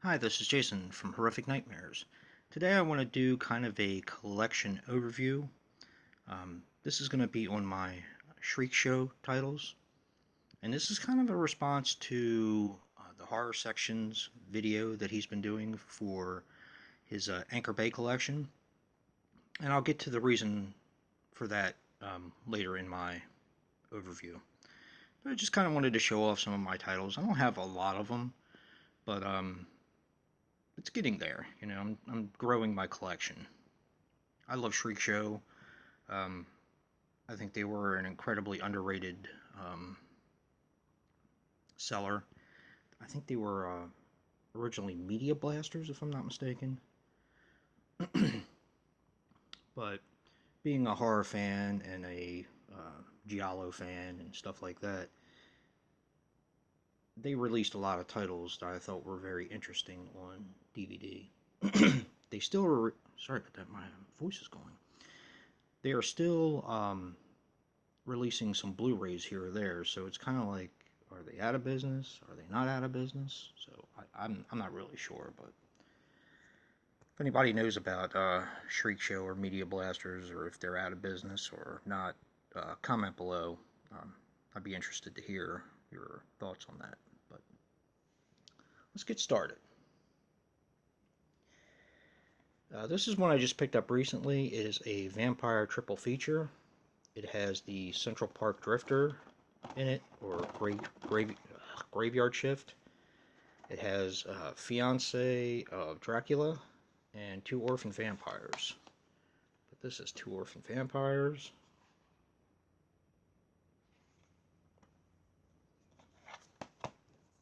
Hi, this is Jason from Horrific Nightmares. Today I want to do kind of a collection overview. This is going to be on my Shriek show titles, and this is kind of a response to the horror sections video that he's been doing for his Anchor Bay collection, and I'll get to the reason for that later in my overview. But I just kind of wanted to show off some of my titles. I don't have a lot of them, but it's getting there. I'm growing my collection. I love Shriek Show. Um, I think they were an incredibly underrated seller. I think they were originally Media Blasters, if I'm not mistaken. But being a horror fan and a Giallo fan and stuff like that, they released a lot of titles that I thought were very interesting on DVD. They still sorry about that, my voice is going. They are still releasing some Blu-rays here or there, so it's kind of like, are they out of business? Are they not out of business? So I'm not really sure, but if anybody knows about Shriek Show or Media Blasters, or if they're out of business or not, comment below. I'd be interested to hear your thoughts on that. But let's get started. This is one I just picked up recently. It is a vampire triple feature. It has the Central Park Drifter in it, or Graveyard Shift. It has Fiance of Dracula and Two Orphan Vampires. But this is Two Orphan Vampires.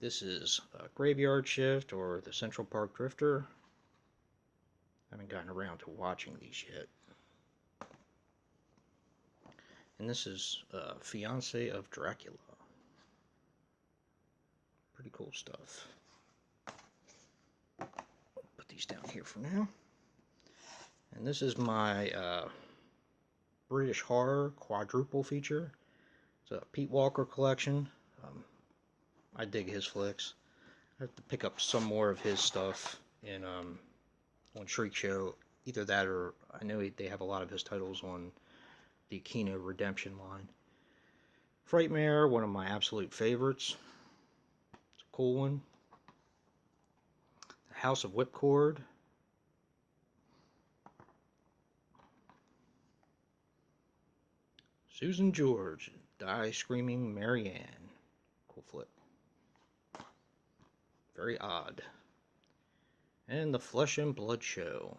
This is Graveyard Shift or the Central Park Drifter. I haven't gotten around to watching these yet. And this is Fiance of Dracula. Pretty cool stuff. Put these down here for now. And this is my British Horror quadruple feature. It's a Pete Walker collection. I dig his flicks. I have to pick up some more of his stuff in on Shriek Show. Either that, or I know they have a lot of his titles on the Kino Redemption line. Frightmare, one of my absolute favorites. It's a cool one. The House of Whipcord. Susan George, Die Screaming Marianne. Cool flip. Very odd. And the Flesh and Blood Show.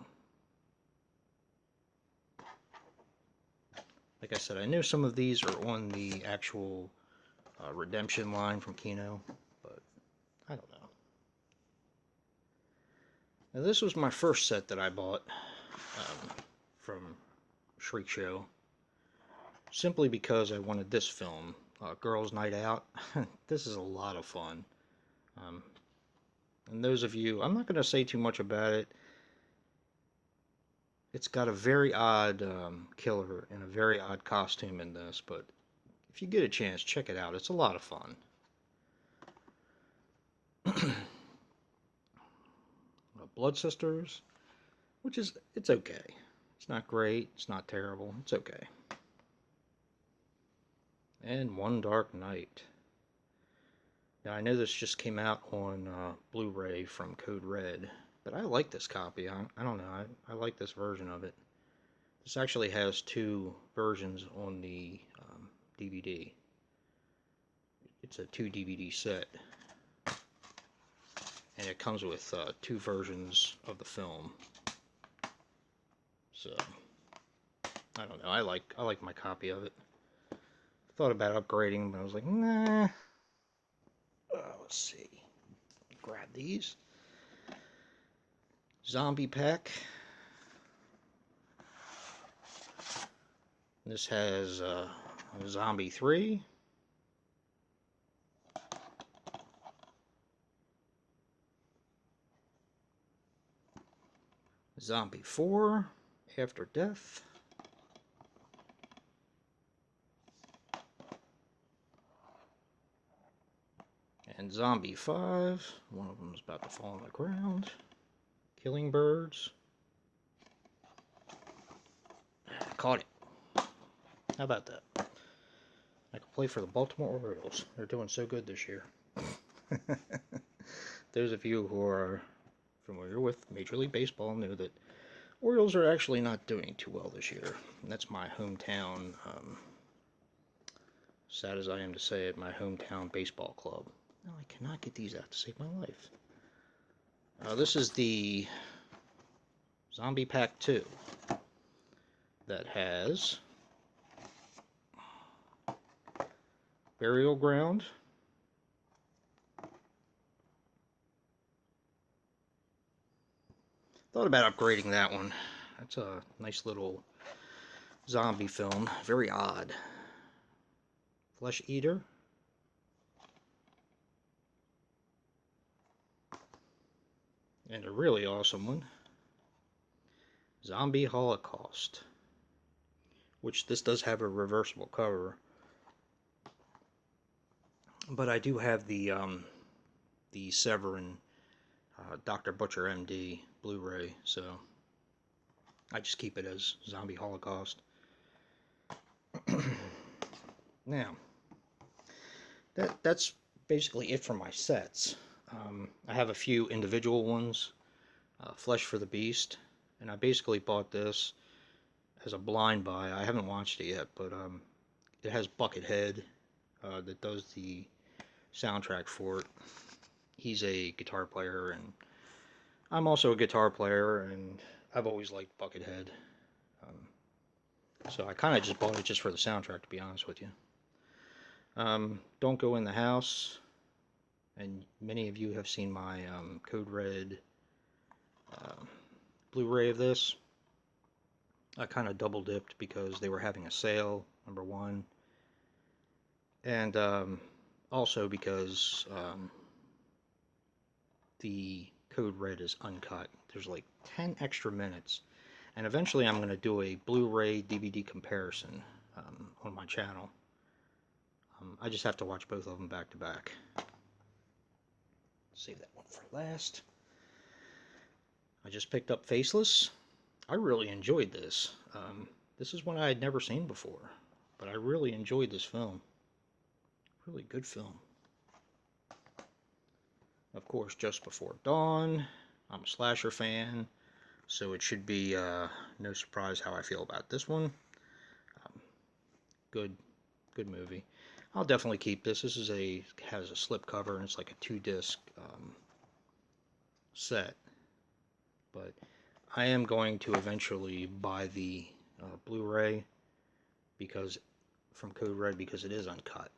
Like I said, I know some of these are on the actual Redemption line from Kino, but I don't know. Now, this was my first set that I bought from Shriek Show, simply because I wanted this film, Girls Night Out. This is a lot of fun. And those of you, I'm not going to say too much about it. It's got a very odd killer and a very odd costume in this, but if you get a chance, check it out. It's a lot of fun. Blood Sisters, which is, it's okay. It's not great. It's not terrible. It's okay. And One Dark Night. Now, I know this just came out on Blu-ray from Code Red, but I like this copy. I don't know. I like this version of it. This actually has two versions on the DVD. It's a 2 DVD set. And it comes with two versions of the film. So, I don't know. I like my copy of it. Thought about upgrading, but I was like, nah. Let's see. Grab these. Zombie Pack. This has Zombie 3. Zombie 4. After Death. And And Zombie 5. One of them is about to fall on the ground. Killing birds. Caught it. How about that? I can play for the Baltimore Orioles. They're doing so good this year. Those of you who are familiar with Major League Baseball know that Orioles are actually not doing too well this year. And that's my hometown, sad as I am to say it, my hometown baseball club. Now I cannot get these out to save my life. This is the Zombie Pack 2 that has Burial Ground, thought about upgrading that one. That's a nice little zombie film, very odd. Flesh Eater, and a really awesome one, Zombie Holocaust, which this does have a reversible cover, but I do have the Severin Dr. Butcher MD Blu-ray, so I just keep it as Zombie Holocaust. Now, that's basically it for my sets. I have a few individual ones, Flesh for the Beast, and I basically bought this as a blind buy. I haven't watched it yet, but it has Buckethead that does the soundtrack for it. He's a guitar player, and I'm also a guitar player, and I've always liked Buckethead. So I kind of just bought it just for the soundtrack, to be honest with you. Don't Go in the House, and many of you have seen my Code Red Blu-ray of this. I kind of double dipped because they were having a sale, number one, and also because the Code Red is uncut. There's like 10 extra minutes, and eventually I'm going to do a Blu-ray DVD comparison on my channel. I just have to watch both of them back to back. Save that one for last. I just picked up Faceless. I really enjoyed this. This is one I had never seen before, but I really enjoyed this film. Really good film. Of course, Just Before Dawn. I'm a slasher fan, so it should be no surprise how I feel about this one. Good movie. I'll definitely keep this. This is has a slip cover, and it's like a 2-disc set. But I am going to eventually buy the Blu-ray from Code Red because it is uncut.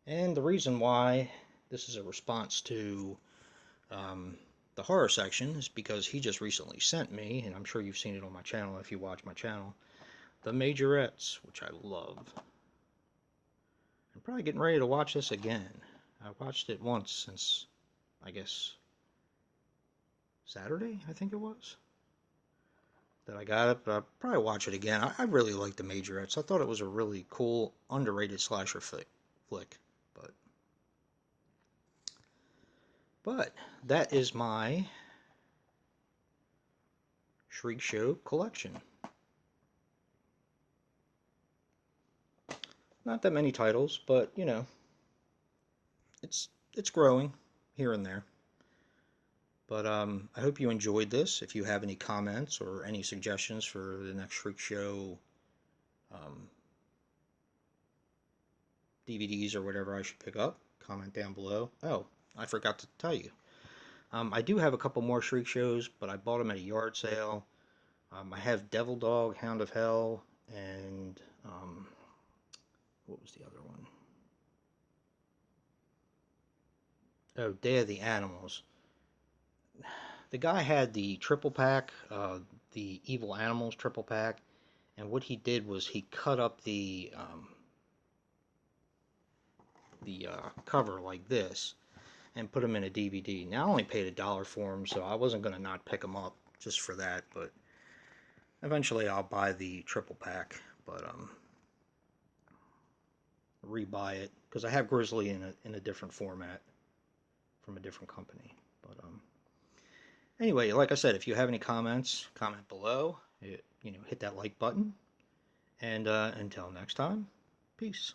And the reason why this is a response to the horror section is because he just recently sent me, and I'm sure you've seen it on my channel if you watch my channel, The Majorettes, which I love. I'm probably getting ready to watch this again. I watched it once since, I guess, Saturday, I think it was, that I got it, but I'll probably watch it again. I really like The Majorettes. I thought it was a really cool, underrated slasher flick. But that is my Shriek Show collection. Not that many titles, but you know, it's growing here and there. But I hope you enjoyed this. If you have any comments or any suggestions for the next Shriek Show DVDs or whatever I should pick up, comment down below. Oh, I forgot to tell you. I do have a couple more Shriek Shows, but I bought them at a yard sale. I have Devil Dog, Hound of Hell, and what was the other one? Oh, Day of the Animals. The guy had the triple pack, the Evil Animals triple pack, and what he did was he cut up the cover like this and put them in a DVD. Now I only paid $1 for them, so I wasn't going to not pick them up just for that, but eventually I'll buy the triple pack. But rebuy it because I have Grizzly in a different format from a different company. But anyway, like I said, if you have any comments, comment below. Hit that like button. And until next time, peace.